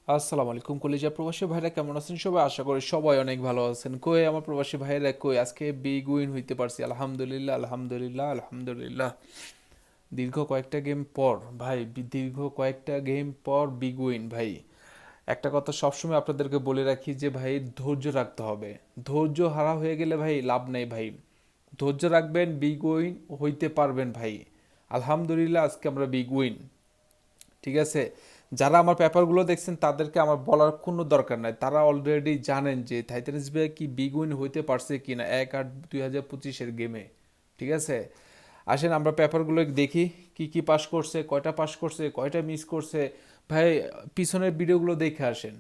আসসালামু আলাইকুম কলিজা প্রবাসী ভাইরা কেমন আছেন সবাই? আশা করি সবাই অনেক ভালো আছেন। কই আমার প্রবাসী ভাইরা কই? আজকে বিগ উইন হইতে পারছি, আলহামদুলিল্লাহ আলহামদুলিল্লাহ আলহামদুলিল্লাহ। দীর্ঘ কয়েকটা গেম পর ভাই, দীর্ঘ কয়েকটা গেম পর বিগ উইন ভাই। একটা কথা সবসময় আপনাদেরকে বলে রাখি যে ভাই, ধৈর্য রাখতে হবে। ধৈর্য হারা হয়ে গেলে ভাই লাভ নেই ভাই। ধৈর্য রাখবেন, বিগ উইন হইতে পারবেন ভাই। আলহামদুলিল্লাহ আজকে আমরা বিগ উইন। ঠিক আছে, যারা আমার পেপারগুলো দেখছেন তাদেরকে আমার বলার কোনো দরকার নাই, তারা অলরেডি জানেন যে টাইটানিস ভাই কি বিগ উইন হইতে পারছে কিনা 1/8/2025-এর গেমে। ঠিক আছে, আসেন আমরা পেপারগুলো দেখি, কি কি পাস করছে, কয়টা পাস করছে, কয়টা মিস করছে। ভাই পিছনের ভিডিওগুলো দেখে আসেন,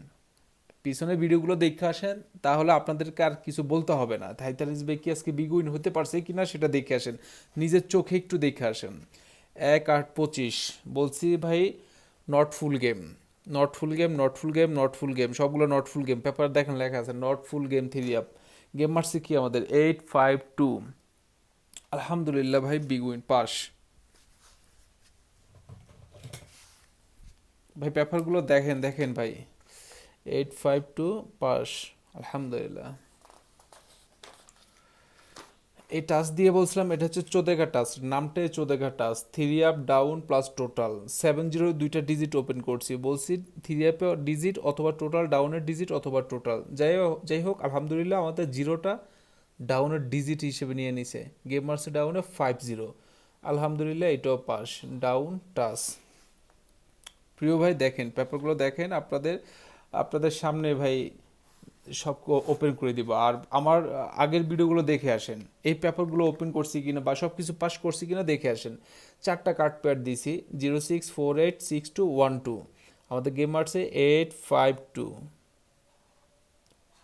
পিছনের ভিডিওগুলো দেখে আসেন, তাহলে আপনাদেরকে আর কিছু বলতে হবে না। টাইটানিস ভাই কি আজকে বিগ উইন হতে পারছে কিনা সেটা দেখে আসেন, নিজের চোখে একটু দেখে আসেন। 1/8/25 বলছি ভাই, not full game, not full game, not full game, not full game, সবগুলো নট ফুল গেম। পেপার দেখেন লেখা আছে not full game 3 up. Game মারছে কি আমাদের 852। আলহামদুলিল্লাহ ভাই, বিগ উইন পাস। ভাই পেপারগুলো দেখেন দেখেন ভাই, 852 পাস, আলহামদুলিল্লাহ। এই টাচ দিয়ে বলছিলাম এটা হচ্ছে চোদেগা টাচ, নামটাই চোদেগা টাচ। 3 আপ ডাউন প্লাস টোটাল 70, দুইটা ডিজিট ওপেন করছি, বলছি 3 আপে ডিজিট অথবা টোটাল, ডাউনের ডিজিট অথবা টোটাল, যাই হোক আলহামদুলিল্লাহ আমাদের জিরোটা ডাউনের ডিজিট হিসেবে নিয়ে নিছে। গেম মার্সে ডাউনে 50, আলহামদুলিল্লাহ এটাও পাস। Down touch. প্রিয় ভাই দেখেন পেপারগুলো দেখেন, আপনাদের আপনাদের সামনে ভাই সব ওপেন করে দিব। আর আমার আগের ভিডিওগুলো দেখে আসেন, এই পেপারগুলো ওপেন করছি কিনা বা সব কিছু পাস করছি কিনা দেখে আসেন। 4টা কার্ড পেয়ার দিছি, 06486212। আমাদের গেম মারছে 852,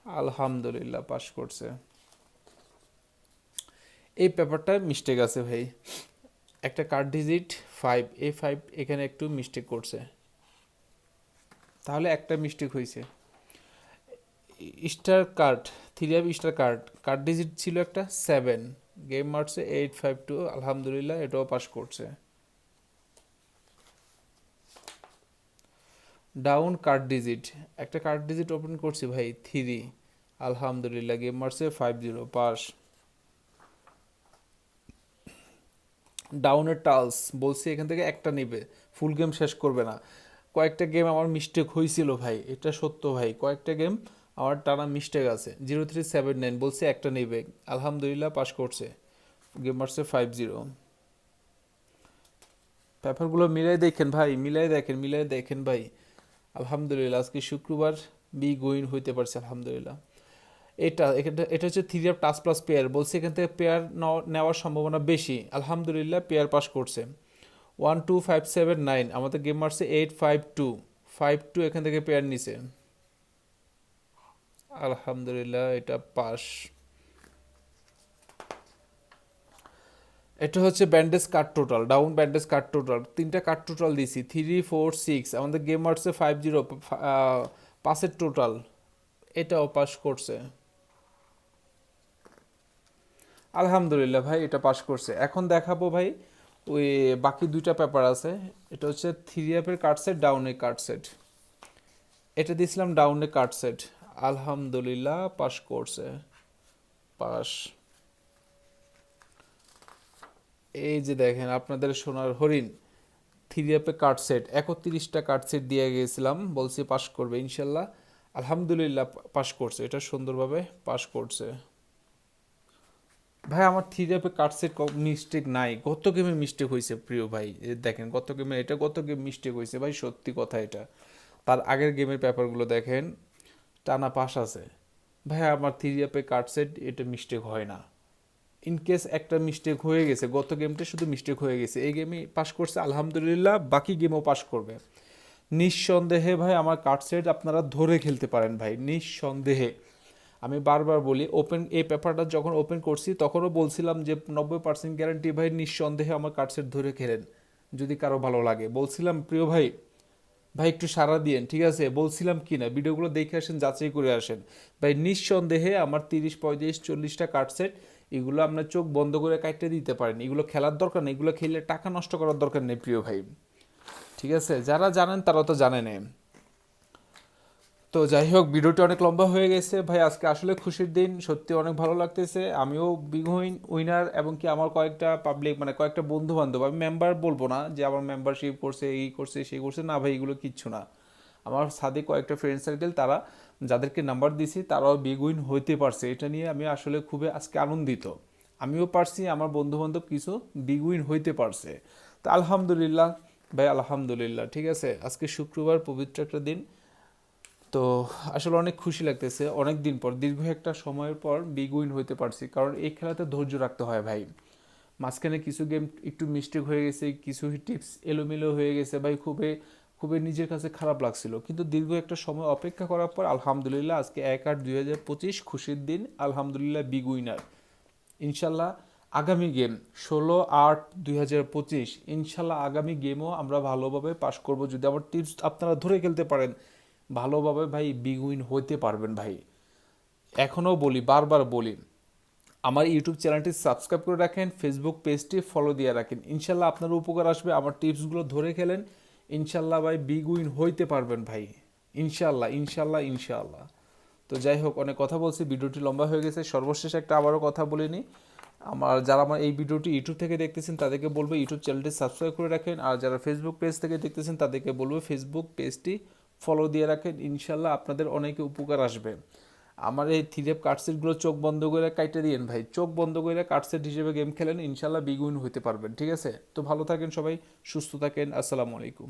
আলহামদুলিল্লাহ পাস করছে। এই পেপারটা মিস্টেক আছে ভাই, একটা কার্ড ডিজিট 5, A5 এখানে একটু মিস্টেক করছে, তাহলে একটা মিস্টেক হয়েছে। Star card, 3 up star card, card digit ছিল একটা 7, গেম মারছে 852, আলহামদুলিল্লাহ এটাও পাস করছে। ডাউন কার্ড ডিজিট, একটা কার্ড ডিজিট ওপেন করছি ভাই 3, আলহামদুলিল্লাহ গেম মারছে 50, পাস। ডাউনের টালস বলছি এখান থেকে একটা নিবে, ফুল গেম শেষ করবে না। কয়েকটা গেম আমার মিস্টেক হয়েছিল ভাই, এটা সত্য ভাই, কয়েকটা গেম আমার টানা মিস্টেক আছে। 0379 বলছে একটা নেবে, আলহামদুলিল্লাহ পাস করছে। গেম মারছে 50। পেপারগুলো মিলাই দেখেন ভাই, মিলাই দেখেন, মিলাই দেখেন ভাই। আলহামদুলিল্লাহ আজকে শুক্রবার, বি গোয়িং হইতে পারছে আলহামদুলিল্লাহ। এটা হচ্ছে 3 আপ টাচ প্লাস পেয়ার, বলছে এখান থেকে পেয়ার নেওয়ার সম্ভাবনা বেশি, আলহামদুলিল্লাহ পেয়ার পাস করছে। 12579 আমাদের গেম মারছে 852, এখান থেকে পেয়ার নিছে, আলহামদুলিল্লাহ এটা পাস। এটা হচ্ছে bandage card total, down bandage card total, 3টা কার্ড টোটাল দিছি 3, 4, 6, আমাদের গেম মারছে 50, পাসের টোটাল, এটাও পাস করছে। আলহামদুলিল্লাহ ভাই এটা পাস করছে। এখন দেখাবো ভাই ওই বাকি দুইটা পেপার আছে। এটা হচ্ছে 3 আপের কার্ড সেট, ডাউনের কার্ড সেট। এটা দিয়েছিলাম ডাউনে কার্ড সেট, আলহামদুলিল্লাহ পাস করছে, পাস। এই যে দেখেন আপনাদের সোনার হরিণ, 3 আপে কার্ড সেট 31টা কার্ড সেট দিয়ে গিয়েছিলাম, বলছি পাস করবে ইনশাল্লাহ, আলহামদুলিল্লাহ পাস করছে, এটা সুন্দরভাবে পাস করছে। ভাই আমার 3 আপে কার্ড সেট মিস্টেক নাই, গত গেমে মিস্টেক হয়েছে প্রিয় ভাই, দেখেন গত গেমে, এটা গত গেম মিস্টেক হয়েছে ভাই, সত্যি কথা এটা। তার আগের গেমের পেপারগুলো দেখেন, টানা পাস আছে। ভাই আমার 3 আপে কার্ড সেট এটা মিস্টেক হয় না। ইনকেস একটা মিস্টেক হয়ে গেছে, গত গেমটা শুধু মিস্টেক হয়ে গেছে, এই গেমে পাস করছে আলহামদুলিল্লাহ, বাকি গেমও পাস করবে নিঃসন্দেহে। ভাই আমার কার্ড সেট আপনারা ধরে খেলতে পারেন ভাই, নিঃসন্দেহে। আমি বারবার বলি, ওপেন এই পেপারটা যখন ওপেন করছি তখনও বলছিলাম যে 90% গ্যারান্টি ভাই, নিঃসন্দেহে আমার কার্ড সেট ধরে খেলেন, যদি কারো ভালো লাগে বলছিলাম প্রিয় ভাই। ভাই একটু সাড়া দিয়েন, ঠিক আছে, বলছিলাম কি না, ভিডিওগুলো দেখে আসেন, যাচাই করে আসেন। ভাই নিঃসন্দেহে আমার 30, 35, 40টা কার্ড সেট, এগুলো আপনার চোখ বন্ধ করে কাটতে দিতে পারেন, এগুলো খেলার দরকার নেই, এগুলো খেললে টাকা নষ্ট করার দরকার নেই প্রিয় ভাই। ঠিক আছে, যারা জানেন তারা তো জানেন। তো যাই হোক, ভিডিওটি অনেক লম্বা হয়ে গেছে ভাই। আজকে আসলে খুশির দিন, সত্যি অনেক ভালো লাগতেছে। আমিও বিগ উইনার, এবং কি আমার কয়েকটা পাবলিক মানে কয়েকটা বন্ধু বান্ধব, আমি মেম্বার বলবো না যে আমার মেম্বারশিপ করছে, এই করছে সেই করছে, না ভাই, এগুলো কিচ্ছু না। আমার সাথে কয়েকটা ফ্রেন্ড সার্কেল, তারা যাদেরকে নাম্বার দিছি তারাও বিগ উইন হইতে পারছে, এটা নিয়ে আমি আসলে খুবই আজকে আনন্দিত। আমিও পারছি, আমার বন্ধু বান্ধব কিছু বিগ উইন হইতে পারছে। তো আলহামদুলিল্লাহ ভাই, আলহামদুলিল্লাহ। ঠিক আছে, আজকে শুক্রবার, পবিত্র একটা দিন। তো আসলে অনেক খুশি লাগতেছে, অনেক দিন পর, দীর্ঘ একটা সময়ের পর বিগ উইন হইতে পারছি। কারণ এই খেলাতে ধৈর্য রাখতে হয় ভাই। মাঝখানে কিছু গেম একটু মিস্টেক হয়ে গেছে, কিছু টিপস এলোমেলো হয়ে গেছে ভাই, খুবই খুবই নিজের কাছে খারাপ লাগছিল। কিন্তু দীর্ঘ একটা সময় অপেক্ষা করার পর আলহামদুলিল্লাহ আজকে 1/8/2025 খুশির দিন, আলহামদুলিল্লাহ বিগ উইনার। ইনশাল্লাহ আগামী গেম 16/8/2025, ইনশাল্লাহ আগামী গেমও আমরা ভালোভাবে পাস করব। যদি আমার টিপস আপনারা ধরে খেলতে পারেন ভালোভাবে ভাই, বিগ উইন হইতে পারবেন ভাই। এখনও বলি, বারবার বলি, আমার ইউটিউব চ্যানেলটি সাবস্ক্রাইব করে রাখেন, ফেসবুক পেজটি ফলো দিয়ে রাখেন। ইনশাল্লাহ আপনার উপকার আসবে, আমার টিপসগুলো ধরে খেলেন, ইনশাল্লাহ ভাই বিগ উইন হইতে পারবেন ভাই। ইনশাল্লাহ, ইনশাল্লাহ, ইনশাল্লাহ। তো যাই হোক, অনেক কথা বলছি, ভিডিওটি লম্বা হয়ে গেছে। সর্বশেষ একটা আবারও কথা বলিনি, যারা আমার এই ভিডিওটি ইউটিউব থেকে দেখতেছেন তাদেরকে বলবো ইউটিউব চ্যানেলটি সাবস্ক্রাইব করে রাখেন, আর যারা ফেসবুক পেজ থেকে দেখতেছেন তাদেরকে বলবো ফেসবুক পেজটি ফলো দিয়ে রাখেন। ইনশাল্লাহ আপনাদের অনেকে উপকার আসবে। আমার এই থ্রিএফ কার্ডসেটগুলো চোখ বন্ধ করে কাইটে দিয়েন ভাই, চোখ বন্ধ করে কার্ডসেট হিসেবে গেম খেলেন, ইনশাল্লাহ বিগ উইন হতে পারবেন। ঠিক আছে, তো ভালো থাকেন সবাই, সুস্থ থাকেন, আসসালামু আলাইকুম।